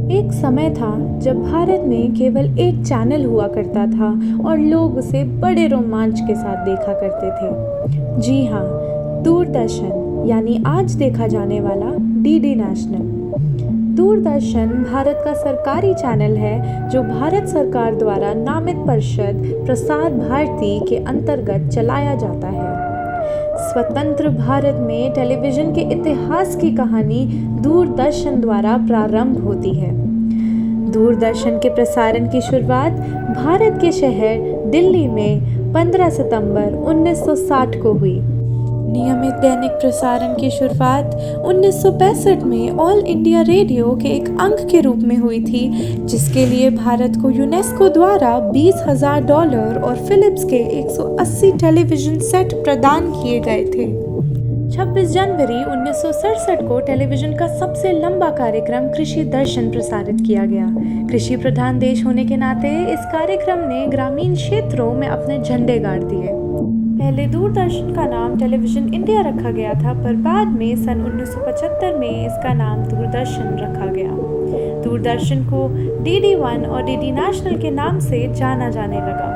एक समय था जब भारत में केवल एक चैनल हुआ करता था और लोग उसे बड़े रोमांच के साथ देखा करते थे। जी हाँ, दूरदर्शन, यानी आज देखा जाने वाला डीडी नेशनल। दूरदर्शन भारत का सरकारी चैनल है जो भारत सरकार द्वारा नामित परिषद प्रसार भारती के अंतर्गत चलाया जाता है। स्वतंत्र भारत में टेलीविज़न के इतिहास की कहानी दूरदर्शन द्वारा प्रारंभ होती है। दूरदर्शन के प्रसारण की शुरुआत भारत के शहर दिल्ली में 15 सितंबर 1960 को हुई। नियमित दैनिक प्रसारण की शुरुआत 1965 में ऑल इंडिया रेडियो के एक अंग के रूप में हुई थी, जिसके लिए भारत को यूनेस्को द्वारा $20,000 और फिलिप्स के 180 टेलीविज़न सेट प्रदान किए गए थे। 26 जनवरी 1967 को टेलीविज़न का सबसे लंबा कार्यक्रम कृषि दर्शन प्रसारित किया गया। कृषि प्रधान देश होने के नाते इस कार्यक्रम ने ग्रामीण क्षेत्रों में अपने झंडे गाड़ दिए। पहले दूरदर्शन का नाम टेलीविज़न इंडिया रखा गया था, पर बाद में सन 1975 में इसका नाम दूरदर्शन रखा गया। दूरदर्शन को DD1 और DD नेशनल के नाम से जाना जाने लगा।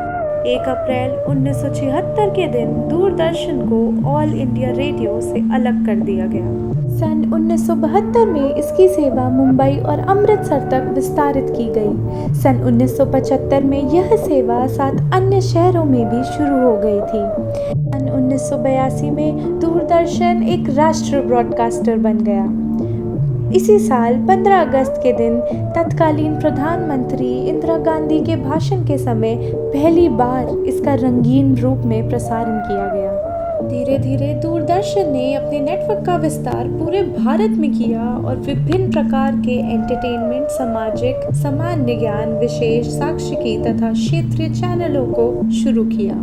1 अप्रैल 1976 के दिन दूरदर्शन को ऑल इंडिया रेडियो से अलग कर दिया गया। सन 1972 में इसकी सेवा मुंबई और अमृतसर तक विस्तारित की गई। सन 1975 में यह सेवा 7 अन्य शहरों में भी शुरू हो गई थी। सन 1982 में दूरदर्शन एक राष्ट्रीय ब्रॉडकास्टर बन गया। इसी साल 15 अगस्त के दिन तत्कालीन प्रधानमंत्री इंदिरा गांधी के भाषण के समय पहली बार इसका रंगीन रूप में प्रसारण किया गया। धीरे धीरे दूरदर्शन ने अपने नेटवर्क का विस्तार पूरे भारत में किया और विभिन्न प्रकार के एंटरटेनमेंट, सामाजिक, सामान्य ज्ञान, विशेष, सांख्यिकी तथा क्षेत्रीय चैनलों को शुरू किया।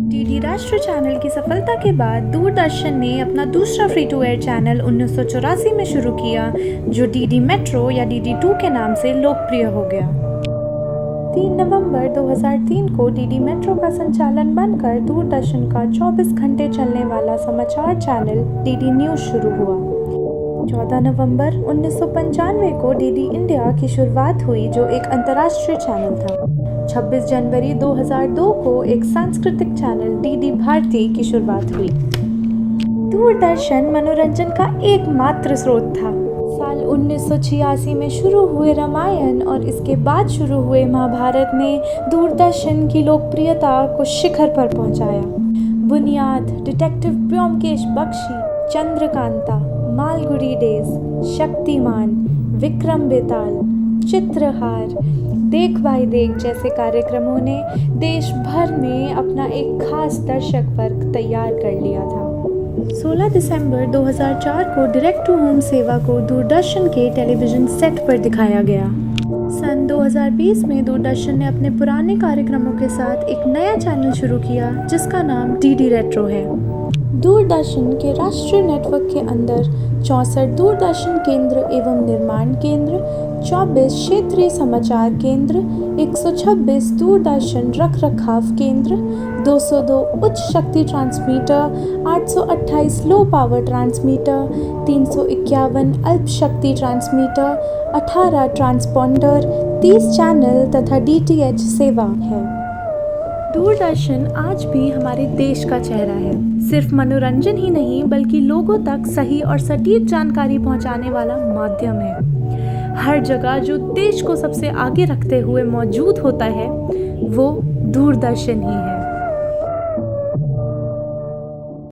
डीडी राष्ट्रीय चैनल की सफलता के बाद दूरदर्शन ने अपना दूसरा फ्री टू एयर चैनल 1984 में शुरू किया, जो डीडी मेट्रो या DD2 के नाम से लोकप्रिय हो गया। 3 नवंबर 2003 को डीडी मेट्रो का संचालन बनकर दूरदर्शन का 24 घंटे चलने वाला समाचार चैनल डीडी न्यूज़ शुरू हुआ। 14 नवंबर 1995 को डीडी इंडिया की शुरुआत हुई, जो एक अंतर्राष्ट्रीय चैनल था। 26 जनवरी 2002 को एक सांस्कृतिक चैनल डीडी भारती की शुरुआत हुई। दूरदर्शन मनोरंजन का एकमात्र स्रोत था। साल 1986 में शुरू हुए रामायण और इसके बाद शुरू हुए महाभारत ने दूरदर्शन की लोकप्रियता को शिखर पर पहुंचाया। बुनियाद, डिटेक्टिव ब्योमकेश बख्शी, चंद्रकांता, मालगुडी डेज, शक्तिमान, विक्रम बेताल, चित्रहार, देख भाई देख जैसे कार्यक्रमों ने देश भर में अपना एक खास दर्शक वर्ग तैयार कर लिया था। 16 दिसंबर 2004 को डायरेक्ट टू होम सेवा को दूरदर्शन के टेलीविज़न सेट पर दिखाया गया। सन 2020 में दूरदर्शन ने अपने पुराने कार्यक्रमों के साथ एक नया चैनल शुरू किया, जिसका नाम डीडी रेट्रो है। दूरदर्शन के राष्ट्रीय नेटवर्क के अंदर 64 दूरदर्शन केंद्र एवं निर्माण केंद्र, 24 क्षेत्रीय समाचार केंद्र, 126 दूरदर्शन रख रखाव केंद्र, 202 उच्च शक्ति ट्रांसमीटर, 828 लो पावर ट्रांसमीटर, 351 अल्प शक्ति ट्रांसमीटर, 18 ट्रांसपॉन्डर, 30 चैनल तथा DTH सेवा है। दूरदर्शन आज भी हमारे देश का चेहरा है। सिर्फ मनोरंजन ही नहीं, बल्कि लोगों तक सही और सटीक जानकारी पहुंचाने वाला माध्यम है। हर जगह जो देश को सबसे आगे रखते हुए मौजूद होता है, वो दूरदर्शन ही है।